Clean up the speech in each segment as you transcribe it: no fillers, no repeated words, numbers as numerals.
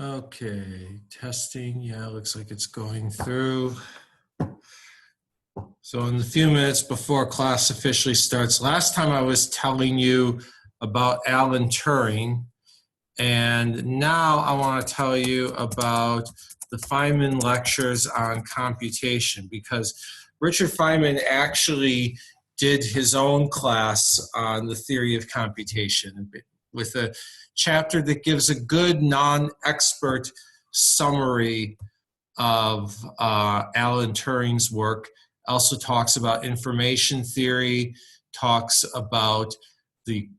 Okay, testing. Yeah, looks like it's going through. So in the few minutes before class officially starts, last time I was telling you about Alan Turing, and now I want to tell you about the Feynman lectures on computation, because Richard Feynman actually did his own class on the theory of computation with a chapter that gives a good non-expert summary of Alan Turing's work. Also talks about information theory, talks about the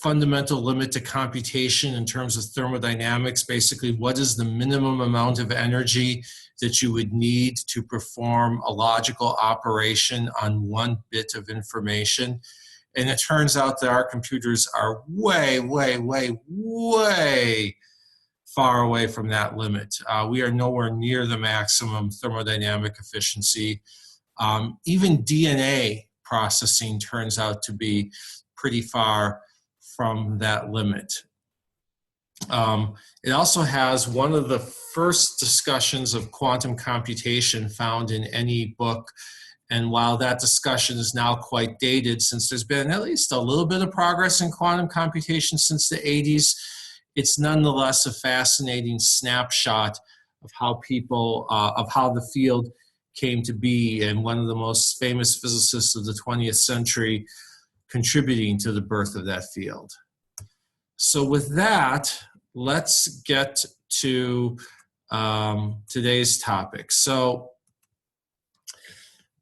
fundamental limit to computation in terms of thermodynamics. Basically, what is the minimum amount of energy that you would need to perform a logical operation on one bit of information? And it turns out that our computers are way, way, way, way far away from that limit. We are nowhere near the maximum thermodynamic efficiency. Even DNA processing turns out to be pretty far from that limit. It also has one of the first discussions of quantum computation found in any book. And while that discussion is now quite dated, since there's been at least a little bit of progress in quantum computation since the 80s, it's nonetheless a fascinating snapshot of how the field came to be, and one of the most famous physicists of the 20th century contributing to the birth of that field. So with that, let's get to today's topic. So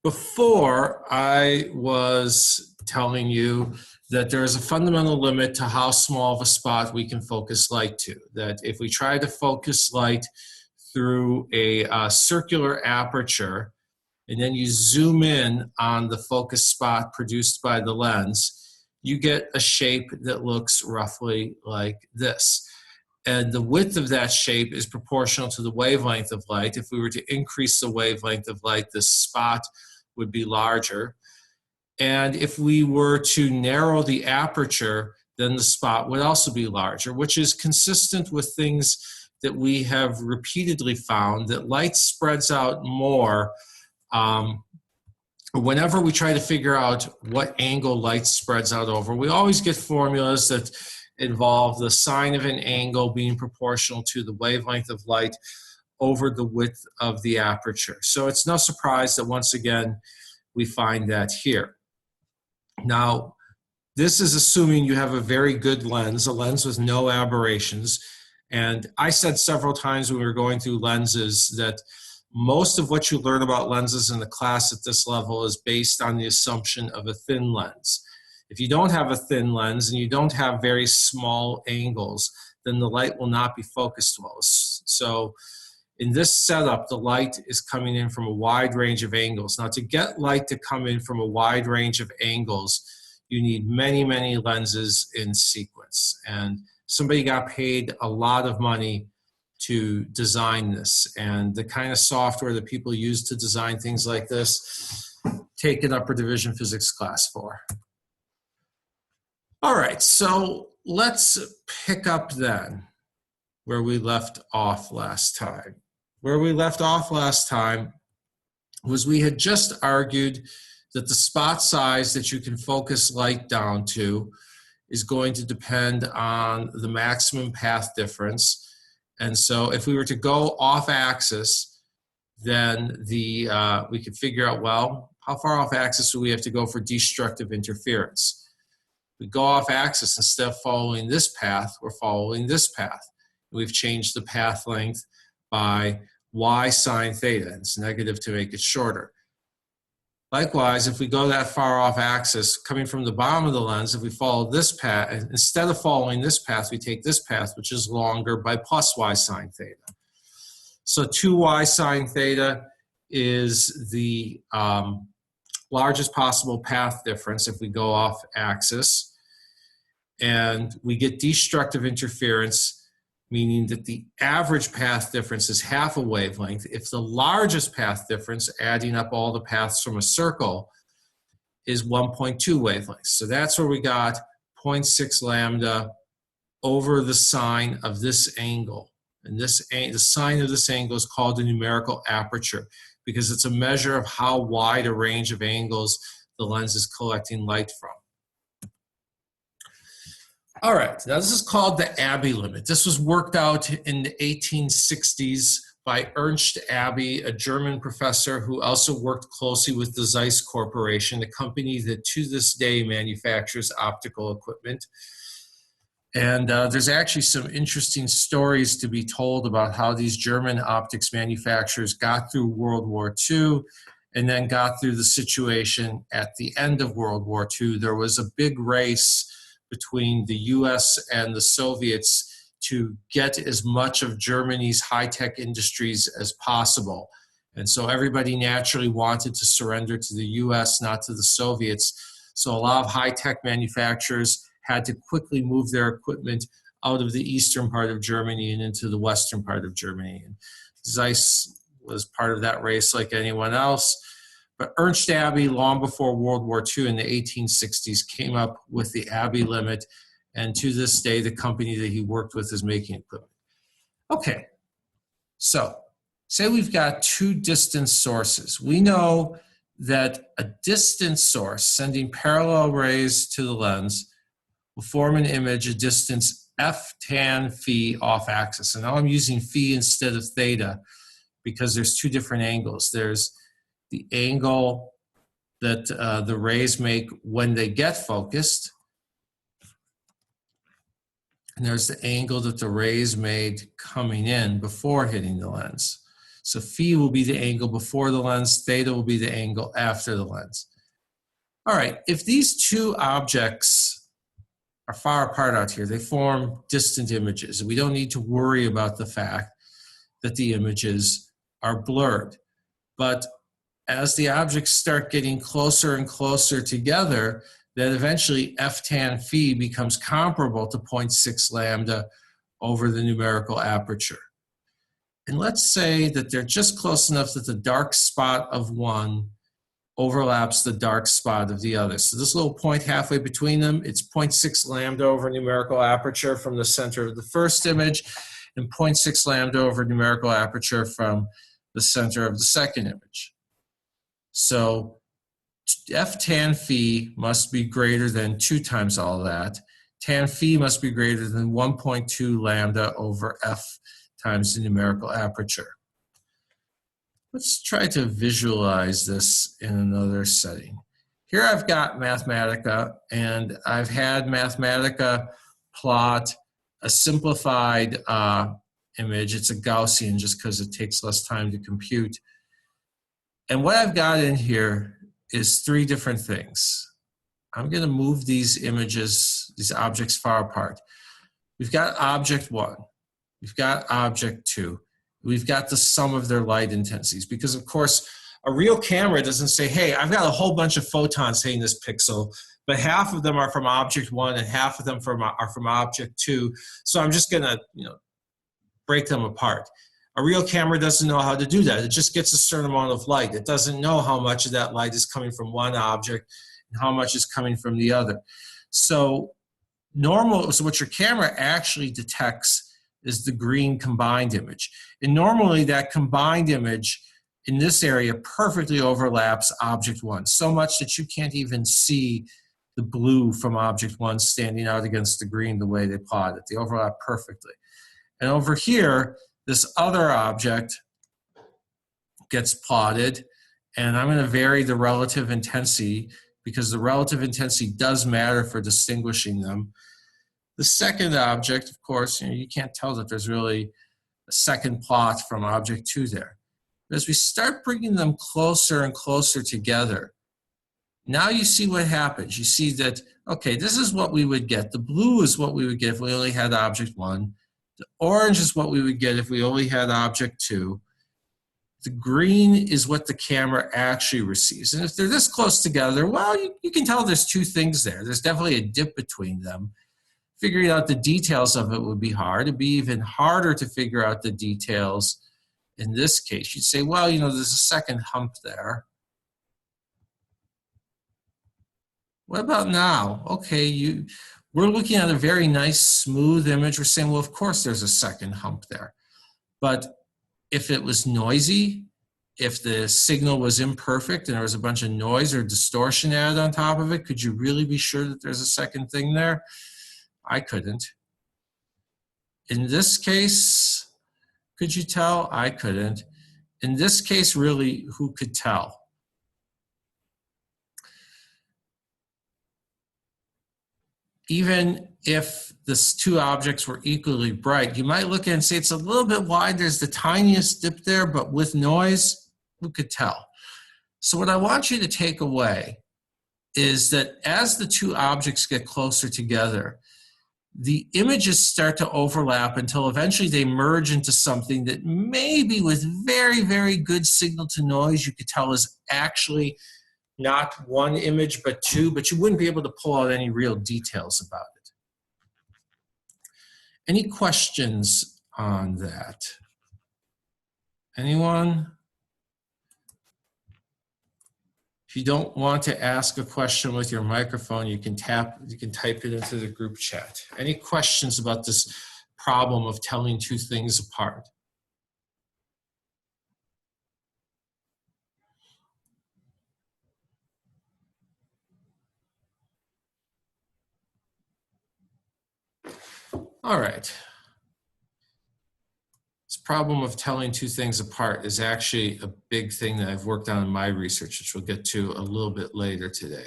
before, I was telling you that there is a fundamental limit to how small of a spot we can focus light to. That if we try to focus light through a circular aperture, and then you zoom in on the focus spot produced by the lens, you get a shape that looks roughly like this. And the width of that shape is proportional to the wavelength of light. If we were to increase the wavelength of light, this spot would be larger. And if we were to narrow the aperture, then the spot would also be larger, which is consistent with things that we have repeatedly found, that light spreads out more. Whenever we try to figure out what angle light spreads out over, we always get formulas that involve the sine of an angle being proportional to the wavelength of light over the width of the aperture. So it's no surprise that once again, we find that here. Now, this is assuming you have a very good lens, a lens with no aberrations. And I said several times when we were going through lenses that most of what you learn about lenses in the class at this level is based on the assumption of a thin lens. If you don't have a thin lens and you don't have very small angles, then the light will not be focused well. So in this setup, the light is coming in from a wide range of angles. Now, to get light to come in from a wide range of angles, you need many, many lenses in sequence. And somebody got paid a lot of money to design this. And the kind of software that people use to design things like this, take an upper division physics class for. All right, so let's pick up then where we left off last time. Where we left off last time was we had just argued that the spot size that you can focus light down to is going to depend on the maximum path difference. And so if we were to go off axis, then we could figure out, well, how far off axis do we have to go for destructive interference? We go off axis, instead of following this path, we're following this path. We've changed the path length by y sine theta. It's negative to make it shorter. Likewise, if we go that far off axis, coming from the bottom of the lens, if we follow this path, instead of following this path, we take this path, which is longer, by plus y sine theta. So 2y sine theta is the largest possible path difference if we go off axis. And we get destructive interference, meaning that the average path difference is half a wavelength. If the largest path difference, adding up all the paths from a circle, is 1.2 wavelengths. So that's where we got 0.6 lambda over the sine of this angle. And the sign of this angle is called the numerical aperture because it's a measure of how wide a range of angles the lens is collecting light from. All right, now this is called the Abbe limit. This was worked out in the 1860s by Ernst Abbe, a German professor who also worked closely with the Zeiss Corporation, the company that to this day manufactures optical equipment. And there's actually some interesting stories to be told about how these German optics manufacturers got through World War II and then got through the situation at the end of World War II. There was a big race between the US and the Soviets to get as much of Germany's high-tech industries as possible. And so everybody naturally wanted to surrender to the US, not to the Soviets. So a lot of high-tech manufacturers had to quickly move their equipment out of the eastern part of Germany and into the western part of Germany. And Zeiss was part of that race like anyone else. But Ernst Abbe, long before World War II in the 1860s, came up with the Abbe limit. And to this day, the company that he worked with is making equipment. Okay, so say we've got two distant sources. We know that a distant source sending parallel rays to the lens will form an image at distance f tan phi off axis. And now I'm using phi instead of theta because there's two different angles. There's the angle that the rays make when they get focused, and there's the angle that the rays made coming in before hitting the lens. So phi will be the angle before the lens, theta will be the angle after the lens. All right, if these two objects are far apart out here, they form distant images. We don't need to worry about the fact that the images are blurred. But as the objects start getting closer and closer together, then eventually f tan phi becomes comparable to 0.6 lambda over the numerical aperture. And let's say that they're just close enough that the dark spot of one overlaps the dark spot of the other. So this little point halfway between them, it's 0.6 lambda over numerical aperture from the center of the first image and 0.6 lambda over numerical aperture from the center of the second image. So f tan phi must be greater than 2 times all that. Tan phi must be greater than 1.2 lambda over f times the numerical aperture. Let's try to visualize this in another setting. Here I've got Mathematica, and I've had Mathematica plot a simplified image. It's a Gaussian just because it takes less time to compute. And what I've got in here is 3 different things. I'm going to move these images, these objects far apart. We've got object 1. We've got object 2. We've got the sum of their light intensities, because of course a real camera doesn't say, hey, I've got a whole bunch of photons hitting this pixel, but half of them are from object 1 and half of them are from object 2, so I'm just going to break them apart. A real camera doesn't know how to do that. It just gets a certain amount of light. It doesn't know how much of that light is coming from one object and how much is coming from the other. So what your camera actually detects is the green combined image. And normally that combined image in this area perfectly overlaps object 1, so much that you can't even see the blue from object 1 standing out against the green the way they plot it. They overlap perfectly. And over here, this other object gets plotted, and I'm going to vary the relative intensity because the relative intensity does matter for distinguishing them. The second object, of course, you can't tell that there's really a second plot from object 2 there. But as we start bringing them closer and closer together, now you see what happens. You see that, okay, this is what we would get. The blue is what we would get if we only had object 1. The orange is what we would get if we only had object 2. The green is what the camera actually receives. And if they're this close together, well, you can tell there's 2 things there. There's definitely a dip between them. Figuring out the details of it would be hard. It'd be even harder to figure out the details in this case. You'd say, well, there's a second hump there. What about now? Okay, we're looking at a very nice, smooth image. We're saying, well, of course there's a second hump there. But if it was noisy, if the signal was imperfect and there was a bunch of noise or distortion added on top of it, could you really be sure that there's a second thing there? I couldn't. In this case, could you tell? I couldn't. In this case, really, who could tell? Even if the two objects were equally bright, you might look at it and say it's a little bit wide, there's the tiniest dip there, but with noise, who could tell? So what I want you to take away is that as the two objects get closer together, the images start to overlap until eventually they merge into something that maybe with very, very good signal to noise, you could tell is actually not one image, but two, but you wouldn't be able to pull out any real details about it. Any questions on that? Anyone? If you don't want to ask a question with your microphone, you can type it into the group chat. Any questions about this problem of telling two things apart? All right. This problem of telling two things apart is actually a big thing that I've worked on in my research, which we'll get to a little bit later today.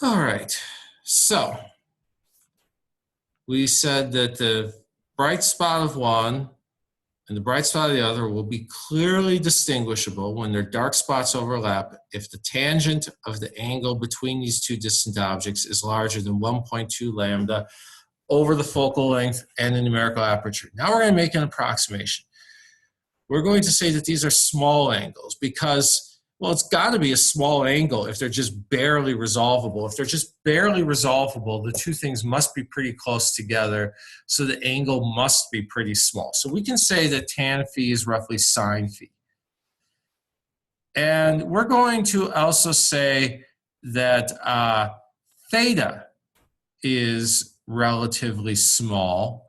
All right, so we said that the bright spot of one and the bright spot of the other will be clearly distinguishable when their dark spots overlap if the tangent of the angle between these two distant objects is larger than 1.2 lambda over the focal length and the numerical aperture. Now we're going to make an approximation. We're going to say that these are small angles because, well, it's got to be a small angle if they're just barely resolvable. If they're just barely resolvable, the two things must be pretty close together, so the angle must be pretty small. So we can say that tan phi is roughly sine phi. And we're going to also say that theta is relatively small,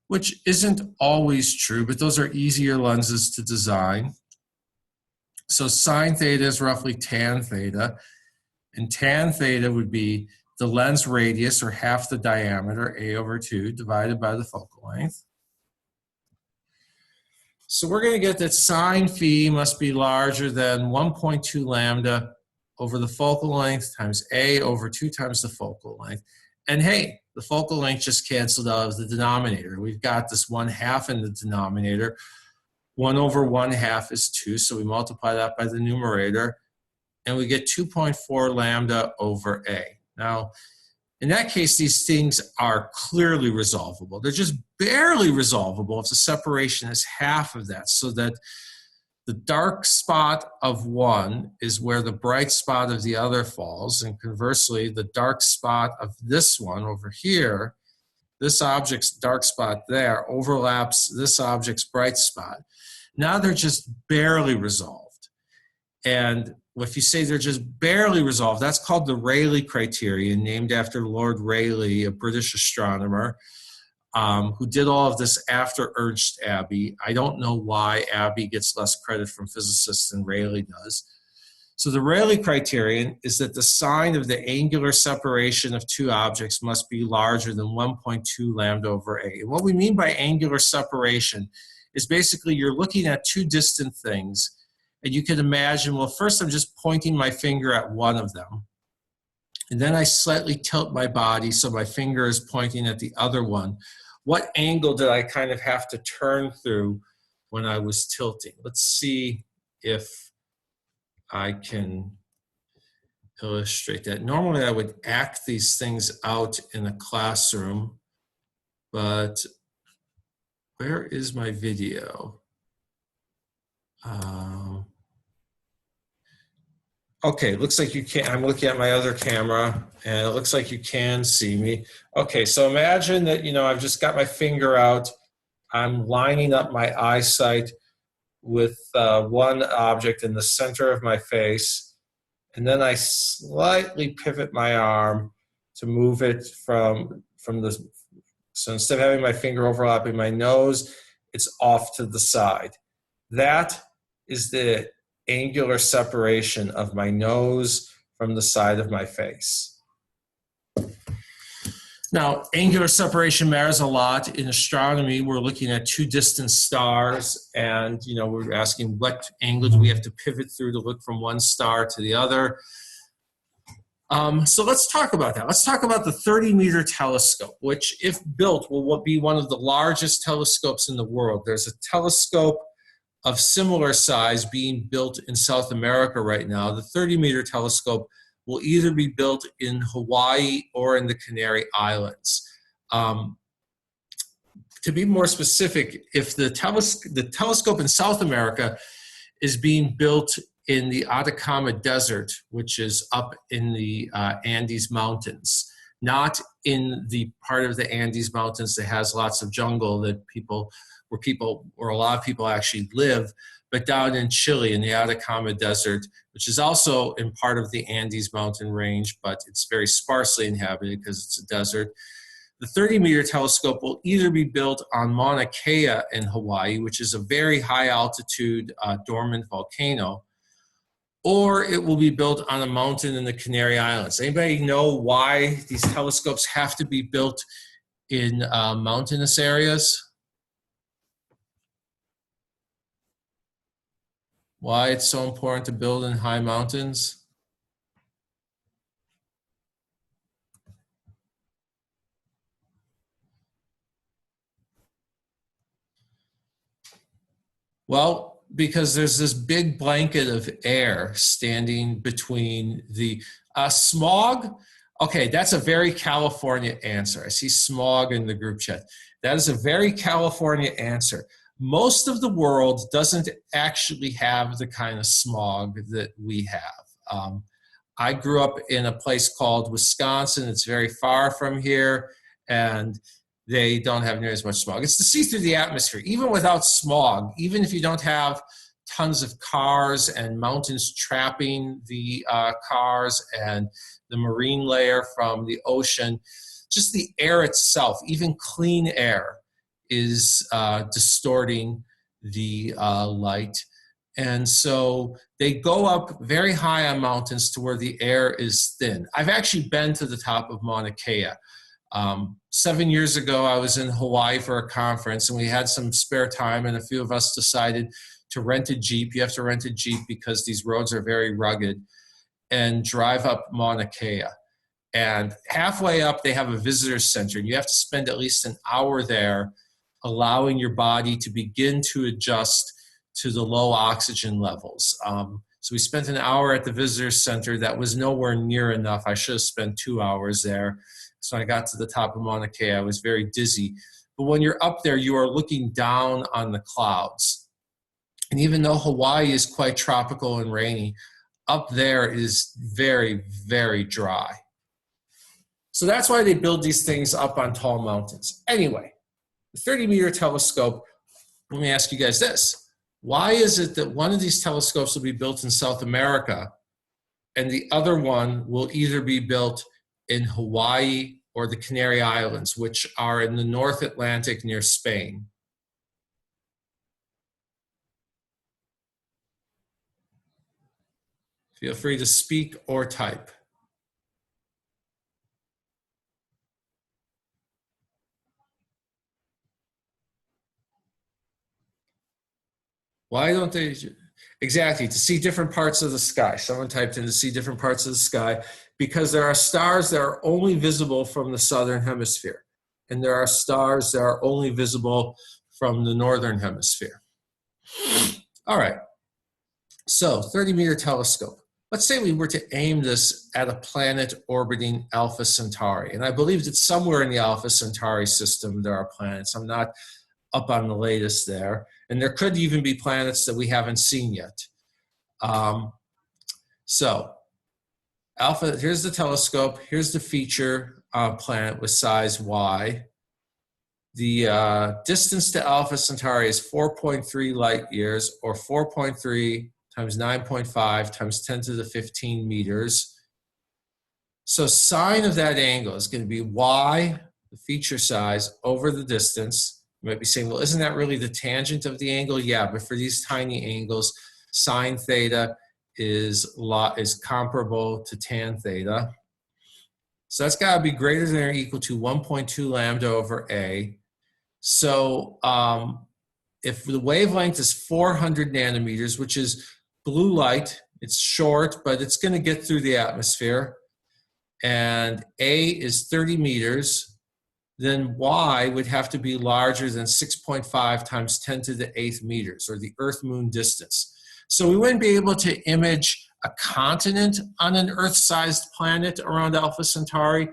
which isn't always true, but those are easier lenses to design. So sine theta is roughly tan theta, and tan theta would be the lens radius, or half the diameter, a over 2, divided by the focal length. So we're going to get that sine phi must be larger than 1.2 lambda over the focal length times a over 2 times the focal length. And hey, the focal length just canceled out of the denominator. We've got this 1/2 in the denominator. 1 over 1/2 is 2, so we multiply that by the numerator, and we get 2.4 lambda over a. Now, in that case, these things are clearly resolvable. They're just barely resolvable if the separation is half of that, so that the dark spot of one is where the bright spot of the other falls, and conversely, the dark spot of this one over here, this object's dark spot there, overlaps this object's bright spot. Now they're just barely resolved. And if you say they're just barely resolved, that's called the Rayleigh Criterion, named after Lord Rayleigh, a British astronomer, who did all of this after Ernst Abbe. I don't know why Abbe gets less credit from physicists than Rayleigh does. So the Rayleigh criterion is that the sign of the angular separation of two objects must be larger than 1.2 lambda over a. And what we mean by angular separation is basically you're looking at two distant things, and you can imagine, well, first I'm just pointing my finger at one of them, and then I slightly tilt my body so my finger is pointing at the other one. What angle did I kind of have to turn through when I was tilting? Let's see if I can illustrate that. Normally I would act these things out in a classroom, but where is my video? Okay, looks like you can. I'm looking at my other camera, and it looks like you can see me. Okay, so imagine that, you know, I've just got my finger out. I'm lining up my eyesight with one object in the center of my face, and then I slightly pivot my arm to move it from the So instead of having my finger overlapping my nose, it's off to the side. That is the angular separation of my nose from the side of my face. Now, angular separation matters a lot. In astronomy, we're looking at two distant stars, and we're asking what angle do we have to pivot through to look from one star to the other. So let's talk about that. Let's talk about the 30-meter telescope, which, if built, will be one of the largest telescopes in the world. There's a telescope of similar size being built in South America right now. The 30-meter telescope will either be built in Hawaii or in the Canary Islands. To be more specific, if the telescope in South America is being built in the Atacama Desert, which is up in the Andes Mountains, not in the part of the Andes Mountains that has lots of jungle where a lot of people actually live, but down in Chile in the Atacama Desert, which is also in part of the Andes mountain range, but it's very sparsely inhabited because it's a desert. The 30-meter telescope will either be built on Mauna Kea in Hawaii, which is a very high altitude dormant volcano, or it will be built on a mountain in the Canary Islands. Anybody know why these telescopes have to be built in mountainous areas? Why it's so important to build in high mountains? Well, because there's this big blanket of air standing between the smog. Okay, that's a very California answer. I see smog in the group chat. That is a very California answer. Most of the world doesn't actually have the kind of smog that we have. I grew up in a place called Wisconsin. It's very far from here, and they don't have near as much smog. It's to see through the atmosphere. Even without smog, even if you don't have tons of cars and mountains trapping the cars and the marine layer from the ocean, just the air itself, even clean air, is distorting the light. And so they go up very high on mountains to where the air is thin. I've actually been to the top of Mauna Kea. 7 years ago, I was in Hawaii for a conference, and we had some spare time, and a few of us decided to rent a Jeep. You have to rent a Jeep because these roads are very rugged, and drive up Mauna Kea. And halfway up, they have a visitor center, and you have to spend at least an hour there, allowing your body to begin to adjust to the low oxygen levels. So we spent an hour at the visitor center. That was nowhere near enough. I should have spent 2 hours there. So I got to the top of Mauna Kea. I was very dizzy. But when you're up there, you are looking down on the clouds. And even though Hawaii is quite tropical and rainy, up there is very, very dry. So that's why they build these things up on tall mountains. Anyway, the 30-meter telescope, let me ask you guys this. Why is it that one of these telescopes will be built in South America and the other one will either be built in Hawaii or the Canary Islands, which are in the North Atlantic near Spain? Feel free to speak or type. Why don't they? Exactly, to see different parts of the sky. Someone typed in to see different parts of the sky, because there are stars that are only visible from the southern hemisphere, and there are stars that are only visible from the northern hemisphere. All right, so 30-meter telescope. Let's say we were to aim this at a planet orbiting Alpha Centauri, and I believe that somewhere in the Alpha Centauri system there are planets. I'm not up on the latest there. And there could even be planets that we haven't seen yet. So Alpha, here's the telescope. Here's the feature planet with size Y. The distance to Alpha Centauri is 4.3 light years, or 4.3 times 9.5 times 10 to the 15 meters. So sine of that angle is going to be Y. the feature size over the distance. You might be saying, well, isn't that really the tangent of the angle? Yeah, but for these tiny angles, sine theta is comparable to tan theta. So that's got to be greater than or equal to 1.2 lambda over A. So if the wavelength is 400 nanometers, which is blue light, it's short, but it's going to get through the atmosphere, and A is 30 meters, then Y would have to be larger than 6.5 times 10 to the 8th meters, or the Earth-Moon distance. So we wouldn't be able to image a continent on an Earth-sized planet around Alpha Centauri,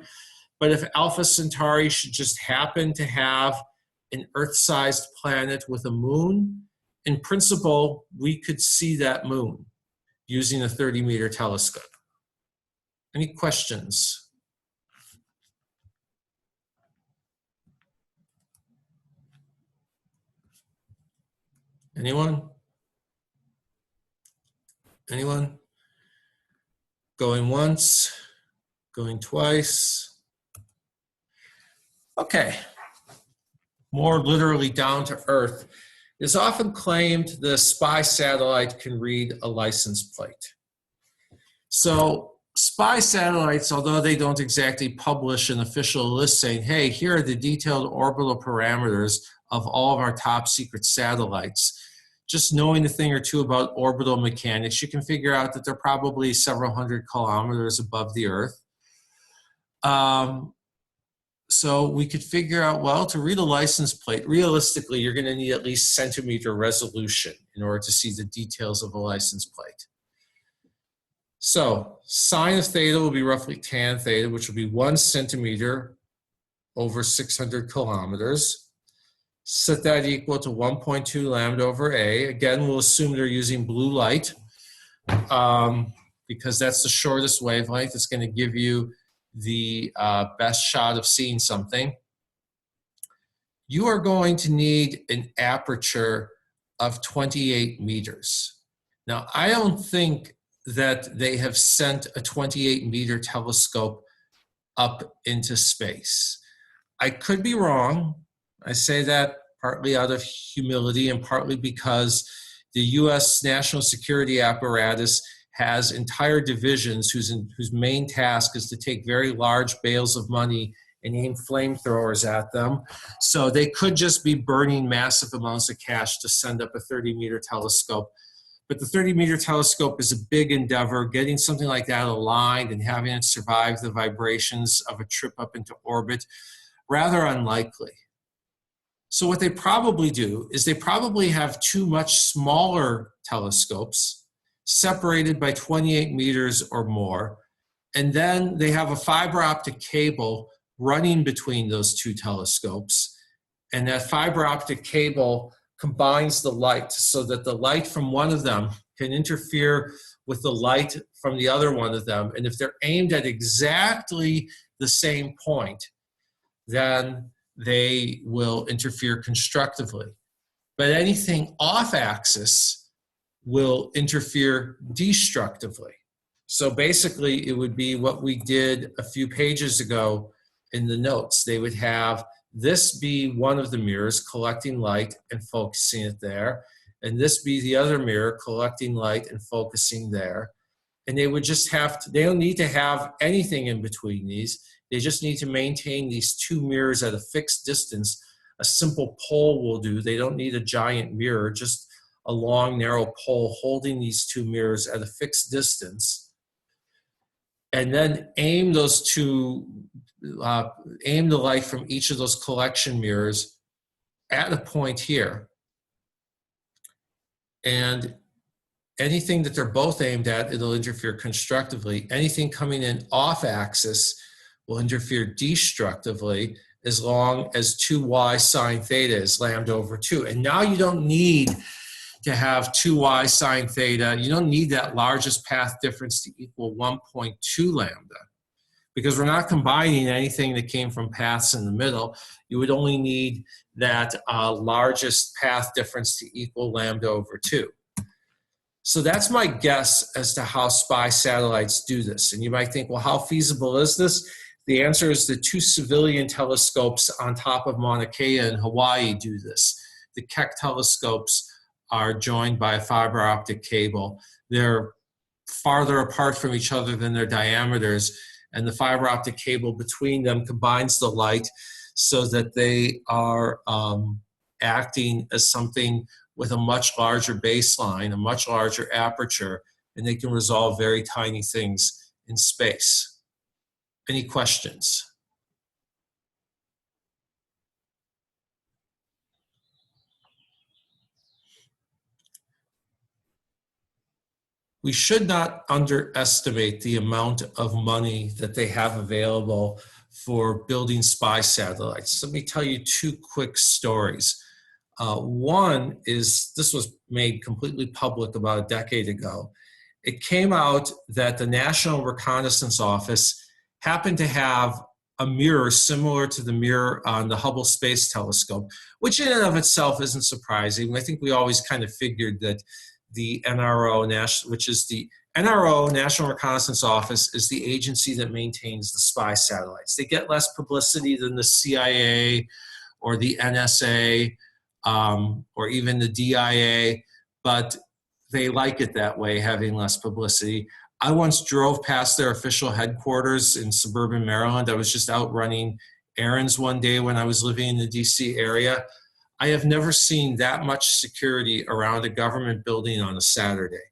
but if Alpha Centauri should just happen to have an Earth-sized planet with a moon, in principle, we could see that moon using a 30-meter telescope. Any questions? Anyone? Anyone? Going once, going twice. Okay. More literally down to earth. It's often claimed the spy satellite can read a license plate. So spy satellites, although they don't exactly publish an official list saying, hey, here are the detailed orbital parameters of all of our top secret satellites, just knowing a thing or two about orbital mechanics, you can figure out that they're probably several hundred kilometers above the Earth. So we could figure out, well, to read a license plate, realistically, you're going to need at least centimeter resolution in order to see the details of a license plate. So sine of theta will be roughly tan theta, which will be 1 centimeter over 600 kilometers. Set that equal to 1.2 lambda over A. Again, we'll assume they're using blue light because that's the shortest wavelength. It's going to give you the best shot of seeing something. You are going to need an aperture of 28 meters. Now, I don't think that they have sent a 28-meter telescope up into space. I could be wrong. I say that partly out of humility and partly because the US national security apparatus has entire divisions whose main task is to take very large bales of money and aim flamethrowers at them. So they could just be burning massive amounts of cash to send up a 30-meter telescope. But the 30-meter telescope is a big endeavor. Getting something like that aligned and having it survive the vibrations of a trip up into orbit, rather unlikely. So what they probably do is they probably have two much smaller telescopes separated by 28 meters or more, and then they have a fiber optic cable running between those two telescopes, and that fiber optic cable combines the light so that the light from one of them can interfere with the light from the other one of them, and if they're aimed at exactly the same point, then they will interfere constructively. But anything off axis will interfere destructively. So basically, it would be what we did a few pages ago in the notes. They would have this be one of the mirrors collecting light and focusing it there, and this be the other mirror collecting light and focusing there. And they would just have to, they don't need to have anything in between these. They just need to maintain these two mirrors at a fixed distance. A simple pole will do. They don't need a giant mirror, just a long, narrow pole holding these two mirrors at a fixed distance. And then aim those two, aim the light from each of those collection mirrors at a point here. And anything that they're both aimed at, it'll interfere constructively. Anything coming in off axis will interfere destructively as long as 2y sine theta is lambda over 2. And now you don't need to have 2y sine theta. You don't need that largest path difference to equal 1.2 lambda because we're not combining anything that came from paths in the middle. You would only need that largest path difference to equal lambda over 2. So that's my guess as to how spy satellites do this. And you might think, well, how feasible is this? The answer is the two civilian telescopes on top of Mauna Kea in Hawaii do this. The Keck telescopes are joined by a fiber optic cable. They're farther apart from each other than their diameters, and the fiber optic cable between them combines the light so that they are acting as something with a much larger baseline, a much larger aperture, and they can resolve very tiny things in space. Any questions? We should not underestimate the amount of money that they have available for building spy satellites. Let me tell you two quick stories. One is, this was made completely public about a decade ago. It came out that the National Reconnaissance Office happened to have a mirror similar to the mirror on the Hubble Space Telescope, which in and of itself isn't surprising. I think we always kind of figured that the NRO, National Reconnaissance Office, is the agency that maintains the spy satellites. They get less publicity than the CIA or the NSA or even the DIA, but they like it that way, having less publicity. I once drove past their official headquarters in suburban Maryland. I was just out running errands one day when I was living in the DC area. I have never seen that much security around a government building on a Saturday.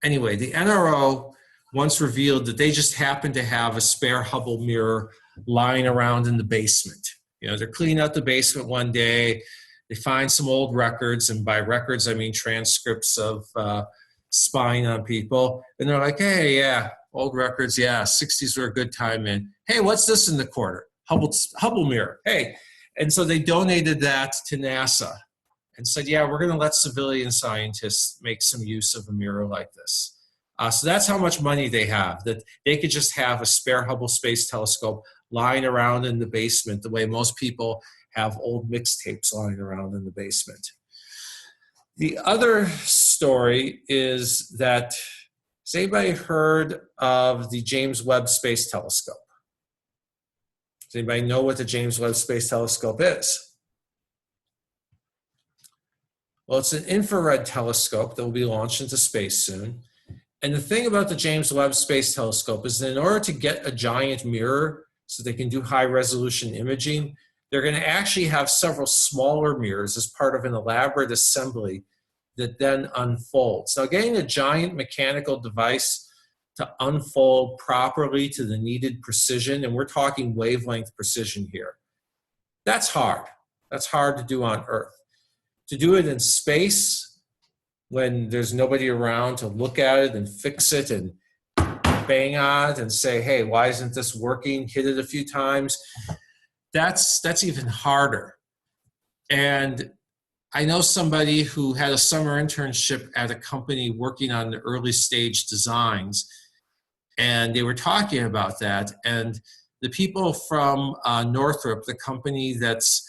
Anyway, the NRO once revealed that they just happened to have a spare Hubble mirror lying around in the basement. You know, they're cleaning out the basement one day, they find some old records, and by records I mean transcripts of spying on people, and they're like, hey, yeah, old records, yeah, 60s were a good time in. Hey, what's this in the corner? Hubble mirror, hey. And so they donated that to NASA and said, yeah, we're going to let civilian scientists make some use of a mirror like this. So that's how much money they have, that they could just have a spare Hubble Space Telescope lying around in the basement the way most people have old mixtapes lying around in the basement. The other story is that, has anybody heard of the James Webb Space Telescope? Does anybody know what the James Webb Space Telescope is? Well, it's an infrared telescope that will be launched into space soon. And the thing about the James Webb Space Telescope is that in order to get a giant mirror so they can do high resolution imaging, they're going to actually have several smaller mirrors as part of an elaborate assembly that then unfolds. Now, getting a giant mechanical device to unfold properly to the needed precision, and we're talking wavelength precision here, that's hard. That's hard to do on Earth. To do it in space, when there's nobody around to look at it and fix it and bang on it and say, hey, why isn't this working? Hit it a few times. That's even harder. And I know somebody who had a summer internship at a company working on the early stage designs, and they were talking about that. And the people from Northrop, the company that's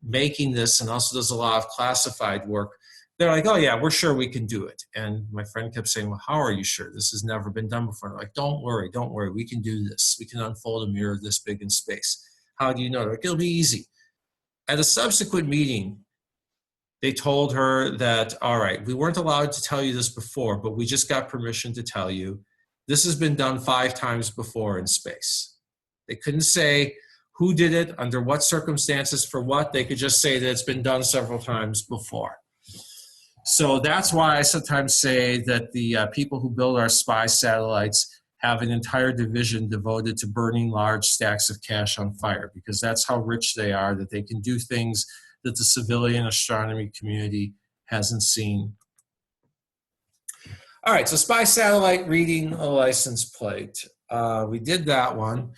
making this and also does a lot of classified work, they're like, oh yeah, we're sure we can do it. And my friend kept saying, well, how are you sure? This has never been done before. They're like, don't worry, we can do this. We can unfold a mirror this big in space. How do you know? Like, it'll be easy. At a subsequent meeting, they told her that, all right, we weren't allowed to tell you this before, but we just got permission to tell you. This has been done 5 times before in space. They couldn't say who did it, under what circumstances, for what. They could just say that it's been done several times before. So that's why I sometimes say that the people who build our spy satellites have an entire division devoted to burning large stacks of cash on fire, because that's how rich they are, that they can do things that the civilian astronomy community hasn't seen. All right, so spy satellite reading a license plate. We did that one.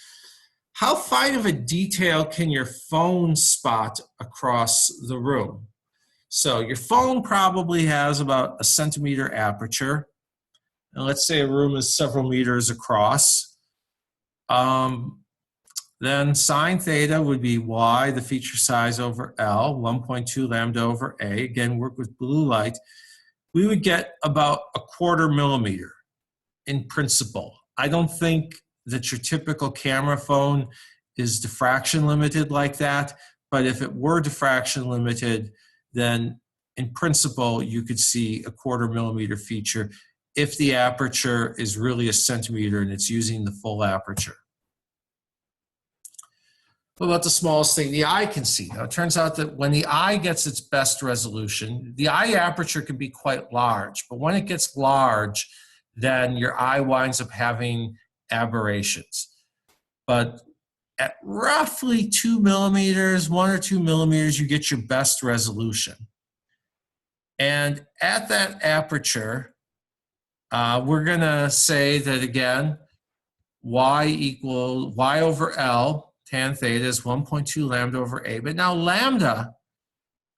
How fine of a detail can your phone spot across the room? So your phone probably has about a centimeter aperture. And let's say a room is several meters across. Then sine theta would be y, the feature size, over L, 1.2 lambda over A. Again, work with blue light. We would get about 1/4 millimeter in principle. I don't think that your typical camera phone is diffraction limited like that, but if it were diffraction limited, then in principle, you could see a 1/4 millimeter feature if the aperture is really a centimeter and it's using the full aperture. What about the smallest thing the eye can see? Now, it turns out that when the eye gets its best resolution, the eye aperture can be quite large, but when it gets large, then your eye winds up having aberrations. But at roughly 2 millimeters, 1 or 2 millimeters, you get your best resolution. And at that aperture, we're going to say that again, y over L, tan theta is 1.2 lambda over A. But now lambda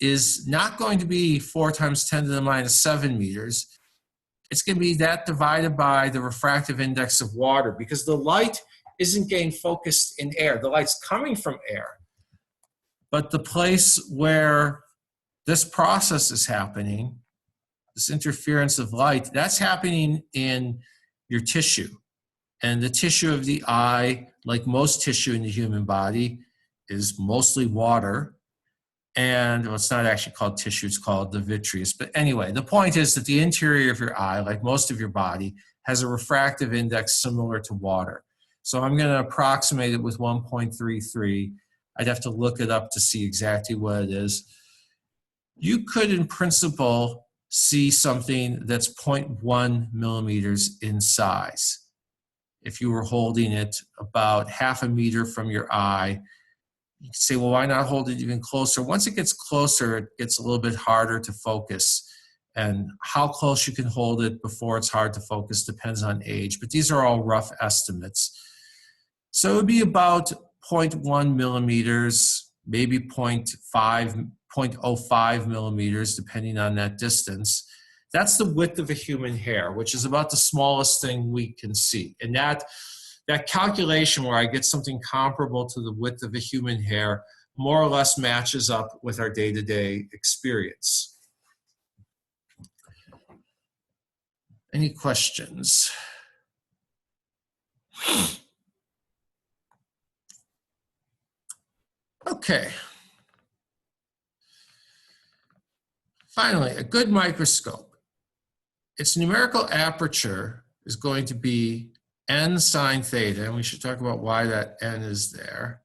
is not going to be 4 times 10 to the minus 7 meters. It's going to be that divided by the refractive index of water, because the light isn't getting focused in air. The light's coming from air. But the place where this process is happening, this interference of light, that's happening in your tissue. And the tissue of the eye, like most tissue in the human body, is mostly water. And well, it's not actually called tissue, it's called the vitreous. But anyway, the point is that the interior of your eye, like most of your body, has a refractive index similar to water. So I'm going to approximate it with 1.33. I'd have to look it up to see exactly what it is. You could, in principle, see something that's 0.1 millimeters in size. If you were holding it about half a meter from your eye, you could say, well, why not hold it even closer? Once it gets closer, it gets a little bit harder to focus. And how close you can hold it before it's hard to focus depends on age. But these are all rough estimates. So it would be about 0.1 millimeters, maybe 0.05 millimeters, depending on that distance. That's the width of a human hair, which is about the smallest thing we can see. And that calculation where I get something comparable to the width of a human hair more or less matches up with our day-to-day experience. Any questions? Okay. Finally, a good microscope. Its numerical aperture is going to be n sine theta, and we should talk about why that n is there.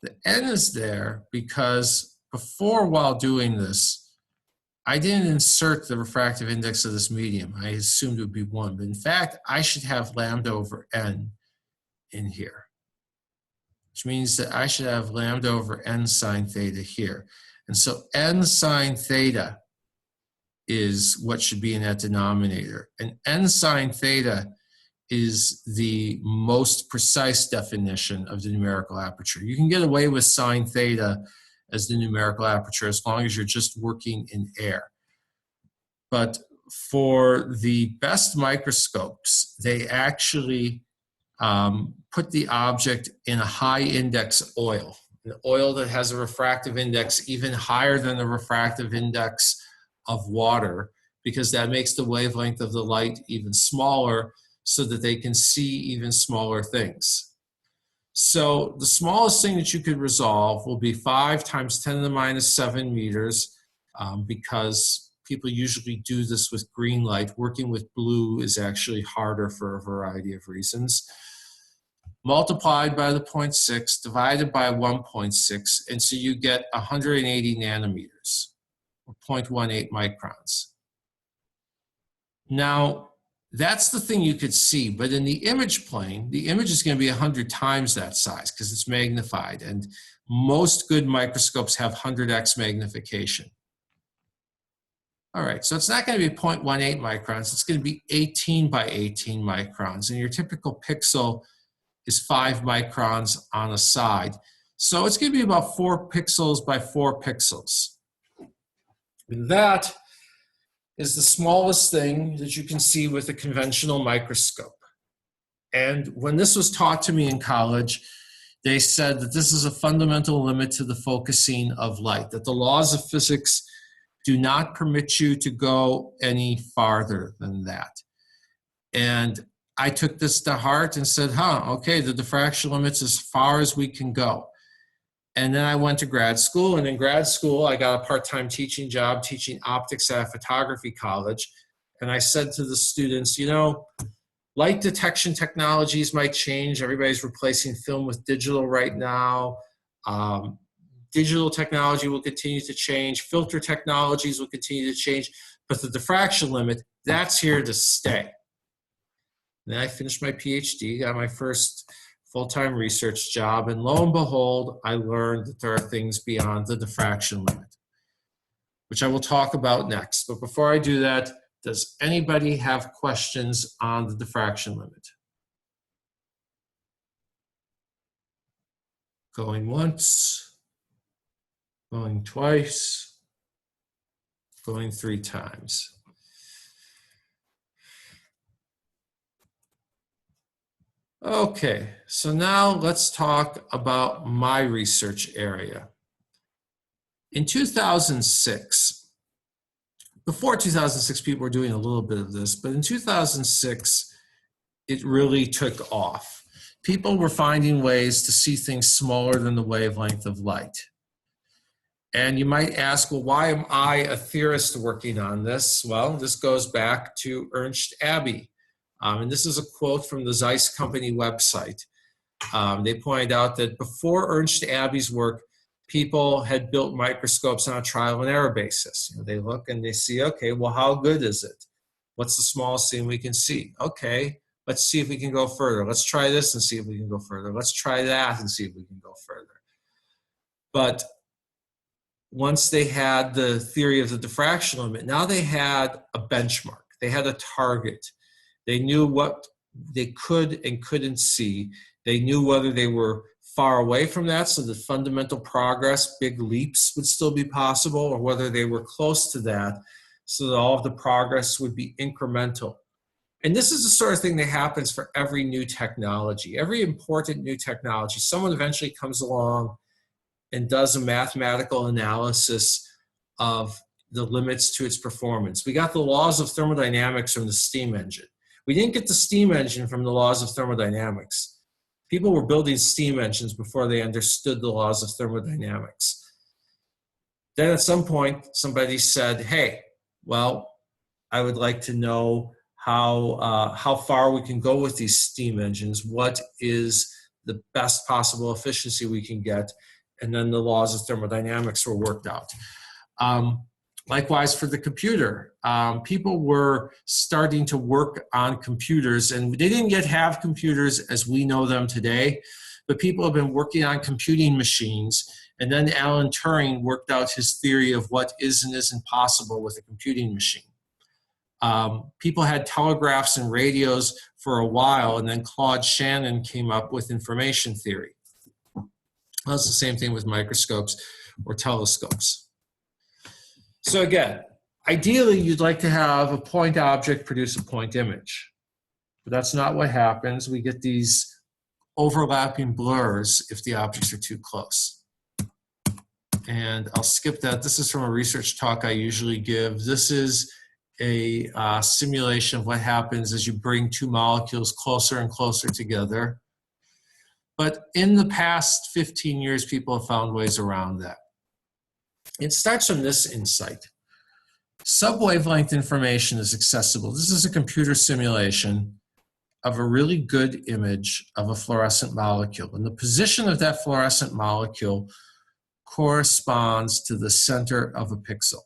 The n is there because before, while doing this, I didn't insert the refractive index of this medium. I assumed it would be 1, but in fact, I should have lambda over n in here, which means that I should have lambda over n sine theta here. And so n sine theta is what should be in that denominator. And n sine theta is the most precise definition of the numerical aperture. You can get away with sine theta as the numerical aperture as long as you're just working in air. But for the best microscopes, they actually put the object in a high index oil, an oil that has a refractive index even higher than the refractive index of water, because that makes the wavelength of the light even smaller so that they can see even smaller things. So the smallest thing that you could resolve will be 5 times 10 to the minus 7 meters, because people usually do this with green light. Working with blue is actually harder for a variety of reasons. Multiplied by the 0.6, divided by 1.6, and so you get 180 nanometers, or 0.18 microns. Now, that's the thing you could see, but in the image plane, the image is going to be 100 times that size because it's magnified, and most good microscopes have 100x magnification. All right, so it's not going to be 0.18 microns, it's going to be 18 by 18 microns, and your typical pixel is 5 microns on a side. So it's going to be about 4 pixels by 4 pixels. And that is the smallest thing that you can see with a conventional microscope. And when this was taught to me in college, they said that this is a fundamental limit to the focusing of light, that the laws of physics do not permit you to go any farther than that. And I took this to heart and said, okay, the diffraction limit's as far as we can go. And then I went to grad school, and in grad school, I got a part-time teaching job teaching optics at a photography college. And I said to the students, you know, light detection technologies might change. Everybody's replacing film with digital right now. Digital technology will continue to change. Filter technologies will continue to change. But the diffraction limit, that's here to stay. Then I finished my PhD, got my first full-time research job, and lo and behold, I learned that there are things beyond the diffraction limit, which I will talk about next. But before I do that, does anybody have questions on the diffraction limit? Going once, going twice, going 3 times. Okay, so now let's talk about my research area. In 2006, before 2006, people were doing a little bit of this, but in 2006, it really took off. People were finding ways to see things smaller than the wavelength of light. And you might ask, well, why am I a theorist working on this? Well, this goes back to Ernst Abbe. And this is a quote from the Zeiss company website. They pointed out that before Ernst Abbe's work, people had built microscopes on a trial and error basis. You know, they look and they see, okay, well, how good is it? What's the smallest thing we can see? Okay, let's see if we can go further. Let's try this and see if we can go further. Let's try that and see if we can go further. But once they had the theory of the diffraction limit, now they had a benchmark. They had a target. They knew what they could and couldn't see. They knew whether they were far away from that, so that fundamental progress, big leaps would still be possible, or whether they were close to that, so that all of the progress would be incremental. And this is the sort of thing that happens for every new technology. Every important new technology, someone eventually comes along and does a mathematical analysis of the limits to its performance. We got the laws of thermodynamics from the steam engine. We didn't get the steam engine from the laws of thermodynamics. People were building steam engines before they understood the laws of thermodynamics. Then at some point, somebody said, hey, well, I would like to know how far we can go with these steam engines. What is the best possible efficiency we can get? And then the laws of thermodynamics were worked out. Likewise for the computer, people were starting to work on computers, and they didn't yet have computers as we know them today, but people have been working on computing machines, and then Alan Turing worked out his theory of what is and isn't possible with a computing machine. People had telegraphs and radios for a while, and then Claude Shannon came up with information theory. Well, it's the same thing with microscopes or telescopes. So again, ideally, you'd like to have a point object produce a point image. But that's not what happens. We get these overlapping blurs if the objects are too close. And I'll skip that. This is from a research talk I usually give. This is a simulation of what happens as you bring 2 molecules closer and closer together. But in the past 15 years, people have found ways around that. It starts from this insight. Sub-wavelength information is accessible. This is a computer simulation of a really good image of a fluorescent molecule. And the position of that fluorescent molecule corresponds to the center of a pixel.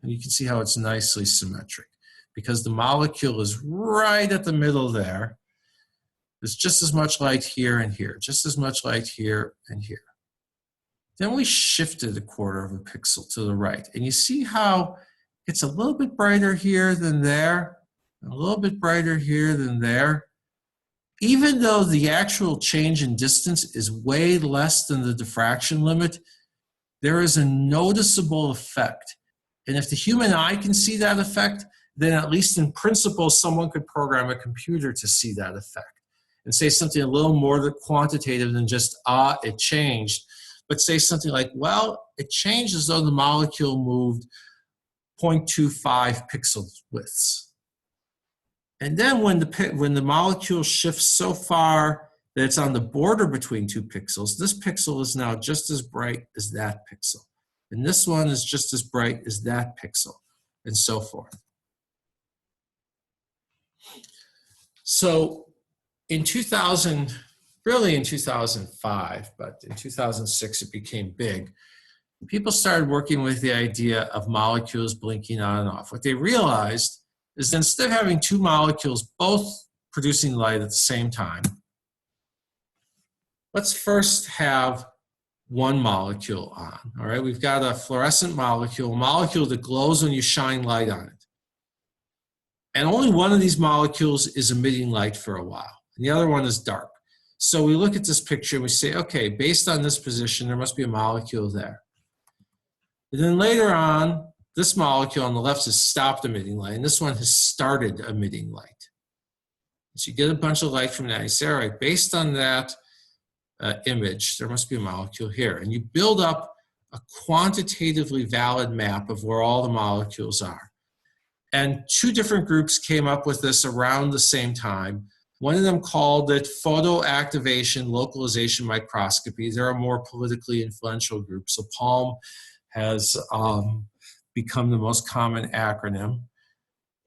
And you can see how it's nicely symmetric because the molecule is right at the middle there. There's just as much light here and here, just as much light here and here. Then we shifted a quarter of a pixel to the right. And you see how it's a little bit brighter here than there, a little bit brighter here than there. Even though the actual change in distance is way less than the diffraction limit, there is a noticeable effect. And if the human eye can see that effect, then at least in principle, someone could program a computer to see that effect and say something a little more quantitative than just, it changed. But say something like, well, it changed as though the molecule moved 0.25 pixel widths. And then when the molecule shifts so far that it's on the border between two pixels, this pixel is now just as bright as that pixel. And this one is just as bright as that pixel, and so forth. So in 2000, really in 2005, but in 2006 it became big, people started working with the idea of molecules blinking on and off. What they realized is that instead of having two molecules both producing light at the same time, let's first have one molecule on. All right, we've got a fluorescent molecule, a molecule that glows when you shine light on it. And only one of these molecules is emitting light for a while, and the other one is dark. So we look at this picture and we say, okay, based on this position, there must be a molecule there. And then later on, this molecule on the left has stopped emitting light, and this one has started emitting light. So you get a bunch of light from that. You say, all right, based on that image, there must be a molecule here. And you build up a quantitatively valid map of where all the molecules are. And two different groups came up with this around the same time. One of them called it Photoactivation, Localization, Microscopy. They're a more politically influential group. So PALM has become the most common acronym.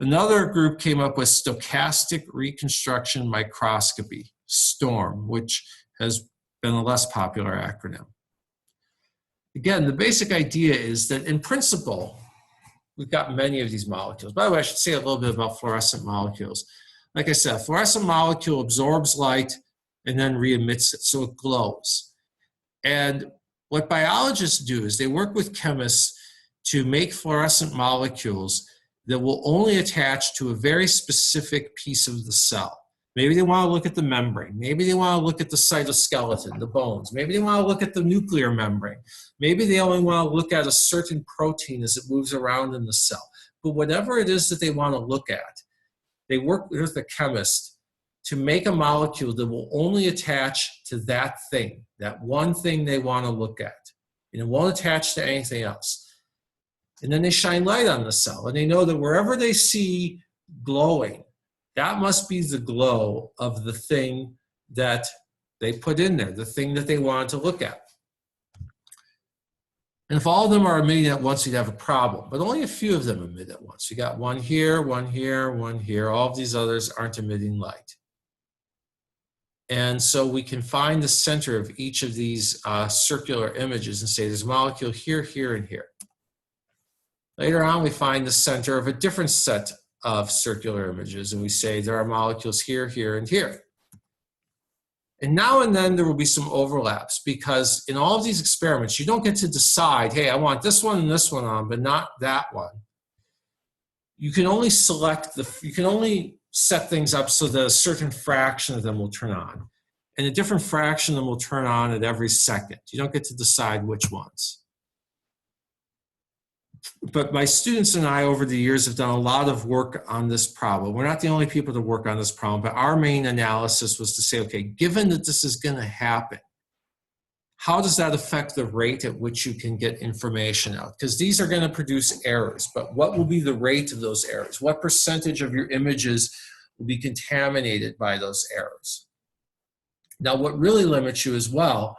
Another group came up with Stochastic Reconstruction Microscopy, STORM, which has been a less popular acronym. Again, the basic idea is that in principle, we've got many of these molecules. By the way, I should say a little bit about fluorescent molecules. Like I said, a fluorescent molecule absorbs light and then re-emits it, so it glows. And what biologists do is they work with chemists to make fluorescent molecules that will only attach to a very specific piece of the cell. Maybe they want to look at the membrane. Maybe they want to look at the cytoskeleton, the bones. Maybe they want to look at the nuclear membrane. Maybe they only want to look at a certain protein as it moves around in the cell. But whatever it is that they want to look at, they work with a chemist to make a molecule that will only attach to that thing, that one thing they want to look at. And it won't attach to anything else. And then they shine light on the cell, and they know that wherever they see glowing, that must be the glow of the thing that they put in there, the thing that they wanted to look at. And if all of them are emitting at once, you'd have a problem. But only a few of them emit at once. You got one here, one here, one here. All of these others aren't emitting light. And so we can find the center of each of these circular images and say there's a molecule here, here, and here. Later on, we find the center of a different set of circular images, and we say there are molecules here, here, and here. And now and then there will be some overlaps, because in all of these experiments, you don't get to decide, hey, I want this one and this one on, but not that one. You can only you can only set things up so that a certain fraction of them will turn on. And a different fraction of them will turn on at every second. You don't get to decide which ones. But my students and I over the years have done a lot of work on this problem. We're not the only people to work on this problem, but our main analysis was to say, okay, given that this is going to happen, how does that affect the rate at which you can get information out? Because these are going to produce errors, but what will be the rate of those errors? What percentage of your images will be contaminated by those errors? Now, what really limits you as well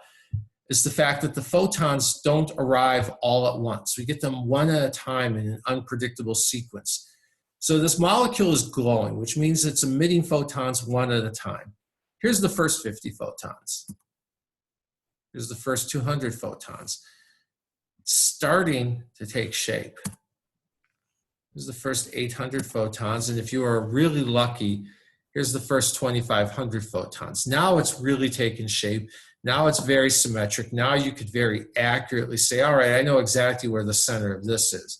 is the fact that the photons don't arrive all at once. We get them one at a time in an unpredictable sequence. So this molecule is glowing, which means it's emitting photons one at a time. Here's the first 50 photons. Here's the first 200 photons. It's starting to take shape. Here's the first 800 photons, and if you are really lucky, here's the first 2,500 photons. Now it's really taken shape. Now it's very symmetric. Now you could very accurately say, all right, I know exactly where the center of this is.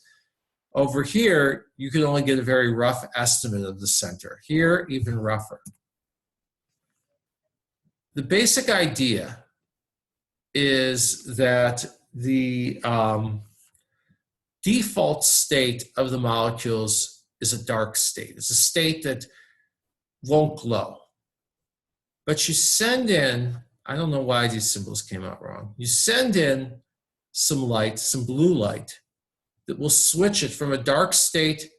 Over here, you could only get a very rough estimate of the center. Here, even rougher. The basic idea is that the default state of the molecules is a dark state. It's a state that won't glow. But you send in, I don't know why these symbols came out wrong. You send in some light, some blue light, that will switch it from a dark state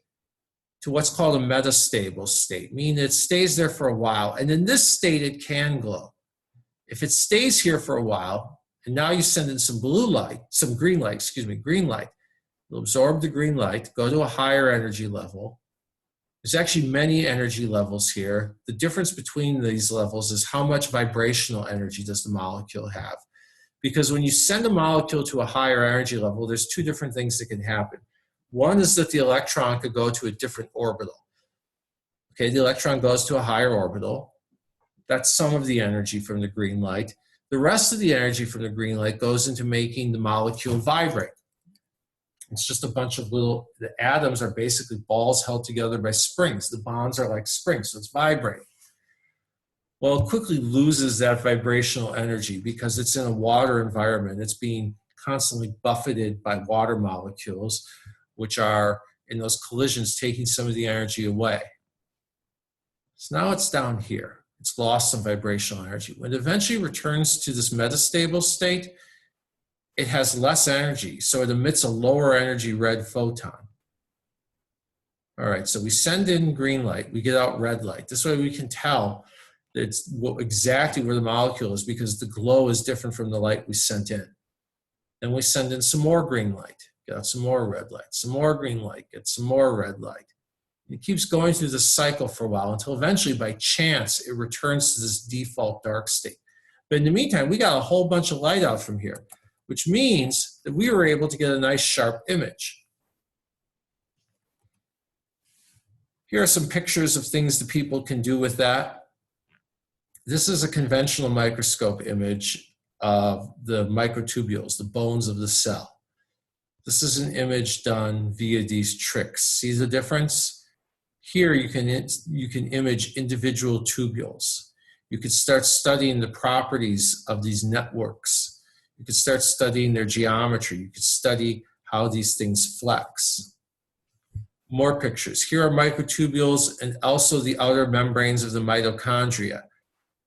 to what's called a metastable state, meaning it stays there for a while. And in this state, it can glow. If it stays here for a while, and now you send in some blue light, some green light, green light, it'll absorb the green light, go to a higher energy level. There's actually many energy levels here. The difference between these levels is how much vibrational energy does the molecule have. Because when you send a molecule to a higher energy level, there's two different things that can happen. One is that the electron could go to a different orbital. Okay, the electron goes to a higher orbital. That's some of the energy from the green light. The rest of the energy from the green light goes into making the molecule vibrate. It's just a bunch of the atoms are basically balls held together by springs. The bonds are like springs, so it's vibrating. Well, it quickly loses that vibrational energy because it's in a water environment. It's being constantly buffeted by water molecules, which are in those collisions taking some of the energy away. So now it's down here. It's lost some vibrational energy. When it eventually returns to this metastable state, it has less energy, so it emits a lower energy red photon. All right, so we send in green light, we get out red light. This way we can tell that it's exactly where the molecule is because the glow is different from the light we sent in. Then we send in some more green light, get out some more red light, some more green light, get some more red light. It keeps going through this cycle for a while until eventually, by chance, it returns to this default dark state. But in the meantime, we got a whole bunch of light out from here, which means that we were able to get a nice sharp image. Here are some pictures of things that people can do with that. This is a conventional microscope image of the microtubules, the bones of the cell. This is an image done via these tricks. See the difference? Here you can image individual tubules. You could start studying the properties of these networks. You could start studying their geometry. You could study how these things flex. More pictures. Here are microtubules and also the outer membranes of the mitochondria,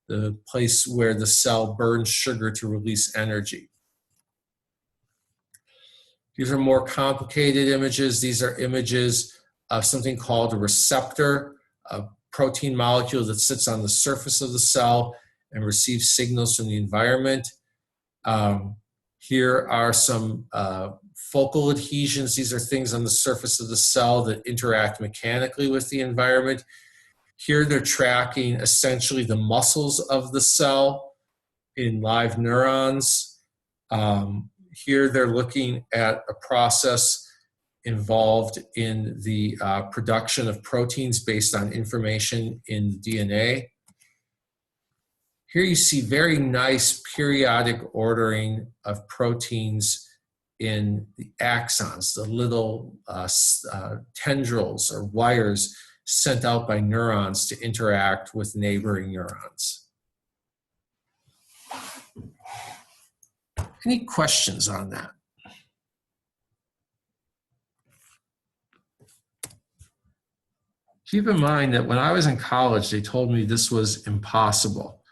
the place where the cell burns sugar to release energy. These are more complicated images. These are images of something called a receptor, a protein molecule that sits on the surface of the cell and receives signals from the environment. Here are some focal adhesions. These are things on the surface of the cell that interact mechanically with the environment. Here they're tracking essentially the muscles of the cell in live neurons. Here they're looking at a process involved in the production of proteins based on information in the DNA. Here you see very nice periodic ordering of proteins in the axons, the little tendrils or wires sent out by neurons to interact with neighboring neurons. Any questions on that? Keep in mind that when I was in college, they told me this was impossible.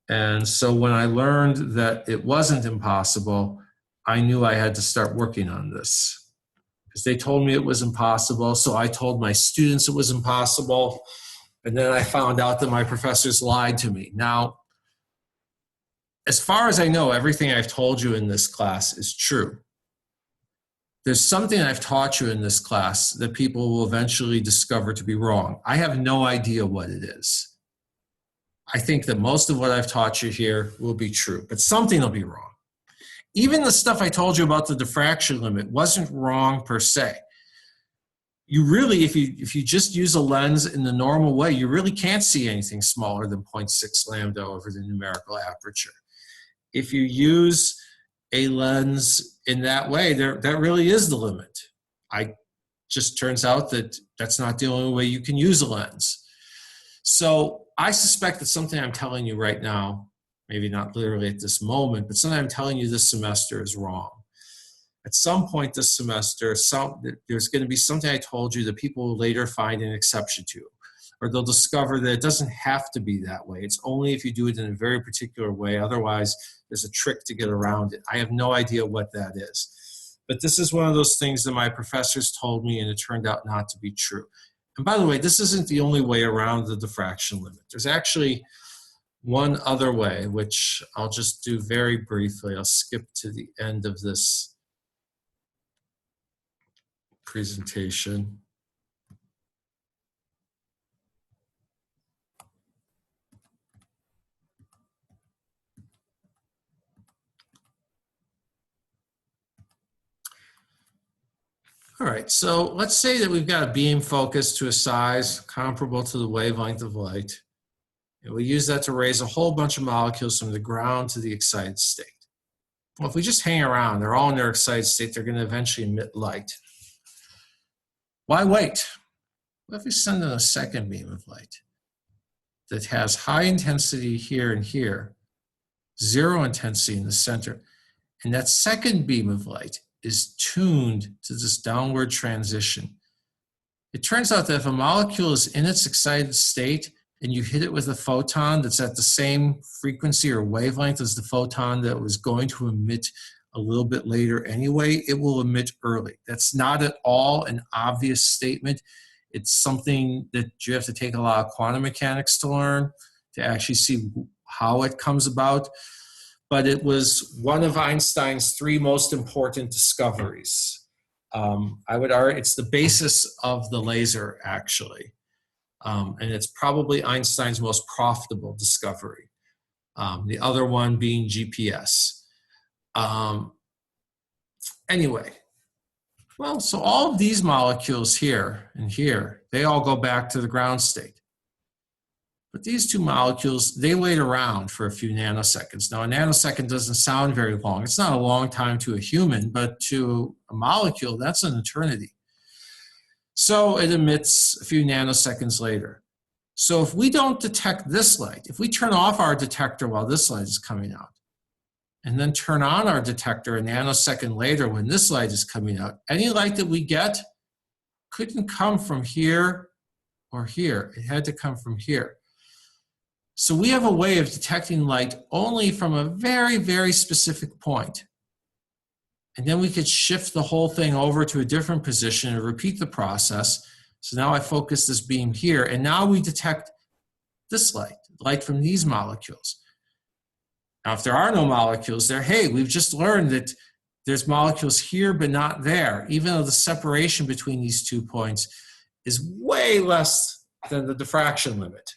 And so when I learned that it wasn't impossible, I knew I had to start working on this. Because they told me it was impossible, so I told my students it was impossible, and then I found out that my professors lied to me. Now, as far as I know, everything I've told you in this class is true. There's something I've taught you in this class that people will eventually discover to be wrong. I have no idea what it is. I think that most of what I've taught you here will be true, but something will be wrong. Even the stuff I told you about the diffraction limit wasn't wrong per se. You really, if you just use a lens in the normal way, you really can't see anything smaller than 0.6 lambda over the numerical aperture. If you use a lens in that way, that really is the limit. Just turns out that that's not the only way you can use a lens. So I suspect that something I'm telling you right now, maybe not literally at this moment, but something I'm telling you this semester is wrong. At some point this semester, there's going to be something I told you that people will later find an exception to, or they'll discover that it doesn't have to be that way. It's only if you do it in a very particular way. Otherwise, there's a trick to get around it. I have no idea what that is. But this is one of those things that my professors told me, and it turned out not to be true. And by the way, this isn't the only way around the diffraction limit. There's actually one other way, which I'll just do very briefly. I'll skip to the end of this presentation. All right, so let's say that we've got a beam focused to a size comparable to the wavelength of light. And we use that to raise a whole bunch of molecules from the ground to the excited state. Well, if we just hang around, they're all in their excited state, they're going to eventually emit light. Why wait? What if we send in a second beam of light that has high intensity here and here, zero intensity in the center, and that second beam of light is tuned to this downward transition? It turns out that if a molecule is in its excited state and you hit it with a photon that's at the same frequency or wavelength as the photon that was going to emit a little bit later anyway, it will emit early. That's not at all an obvious statement. It's something that you have to take a lot of quantum mechanics to learn to actually see how it comes about. But it was one of Einstein's 3 most important discoveries. I would argue it's the basis of the laser, actually. And it's probably Einstein's most profitable discovery. The other one being GPS. Anyway, well, so all of these molecules here and here, they all go back to the ground state. But these 2 molecules, they wait around for a few nanoseconds. Now, a nanosecond doesn't sound very long. It's not a long time to a human, but to a molecule, that's an eternity. So it emits a few nanoseconds later. So if we don't detect this light, if we turn off our detector while this light is coming out, and then turn on our detector a nanosecond later when this light is coming out, any light that we get couldn't come from here or here. It had to come from here. So we have a way of detecting light only from a very, very specific point. And then we could shift the whole thing over to a different position and repeat the process. So now I focus this beam here, and now we detect this light from these molecules. Now, if there are no molecules there, hey, we've just learned that there's molecules here but not there, even though the separation between these 2 points is way less than the diffraction limit.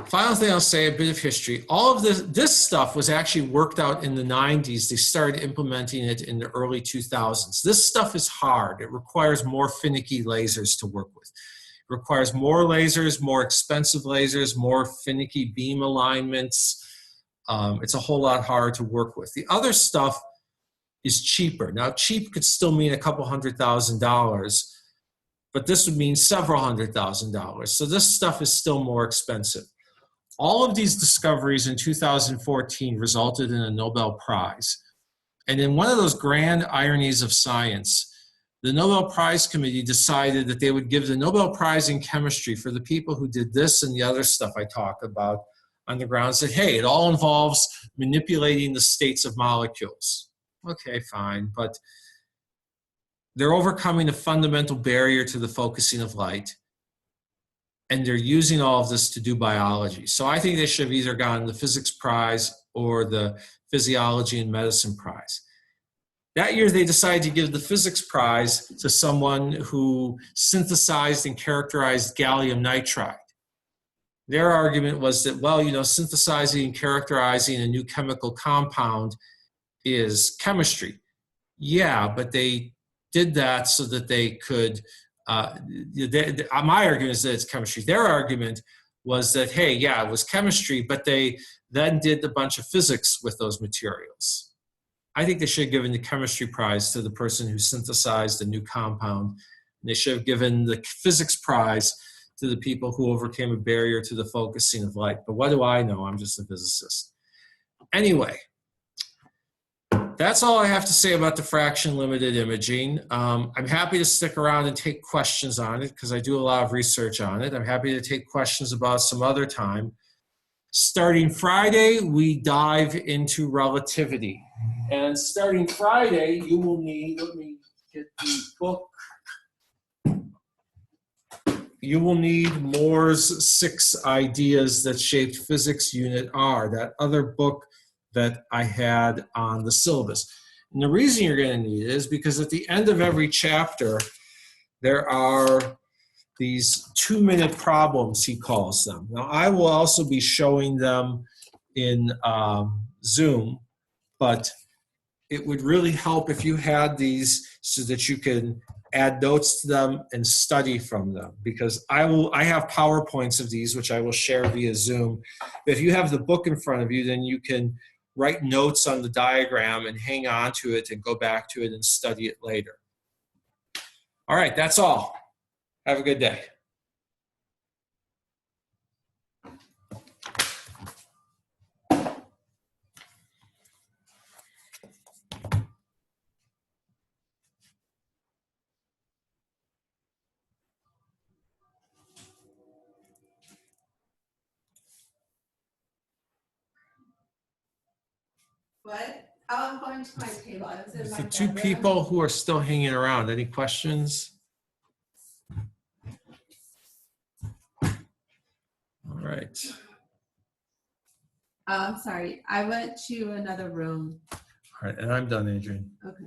Final thing I'll say, a bit of history. All of this stuff was actually worked out in the 90s. They started implementing it in the early 2000s. This stuff is hard. It requires more finicky lasers to work with. It requires more lasers, more expensive lasers, more finicky beam alignments. It's a whole lot harder to work with. The other stuff is cheaper. Now, cheap could still mean a couple $100,000, but this would mean several $100,000. So this stuff is still more expensive. All of these discoveries in 2014 resulted in a Nobel Prize. And in one of those grand ironies of science, the Nobel Prize Committee decided that they would give the Nobel Prize in chemistry for the people who did this and the other stuff I talk about on the grounds that, hey, it all involves manipulating the states of molecules. Okay, fine, but they're overcoming a fundamental barrier to the focusing of light. And they're using all of this to do biology. So I think they should have either gotten the physics prize or the physiology and medicine prize. That year, they decided to give the physics prize to someone who synthesized and characterized gallium nitride. Their argument was that, well, you know, synthesizing and characterizing a new chemical compound is chemistry. Yeah, but they did that so that they could my argument is that it's chemistry. Their argument was that, hey, yeah, it was chemistry, but they then did a bunch of physics with those materials. I think they should have given the chemistry prize to the person who synthesized a new compound. And they should have given the physics prize to the people who overcame a barrier to the focusing of light. But what do I know? I'm just a physicist. Anyway, that's all I have to say about diffraction-limited imaging. I'm happy to stick around and take questions on it because I do a lot of research on it. I'm happy to take questions about some other time. Starting Friday, we dive into relativity. And starting Friday, you will need, let me get the book. you will need Moore's 6 Ideas That Shaped Physics Unit R, that other book that I had on the syllabus. And the reason you're going to need it is because at the end of every chapter, there are these 2-minute problems, he calls them. Now, I will also be showing them in Zoom, but it would really help if you had these so that you can add notes to them and study from them, because I have PowerPoints of these, which I will share via Zoom. If you have the book in front of you, then you can write notes on the diagram and hang on to it and go back to it and study it later. All right, that's all. Have a good day. What? Oh, I'm going to my table. I was in my The 2 bedroom. people who are still hanging around, any questions? All right. I'm sorry. I went to another room. All right, and I'm done, Adrian. Okay.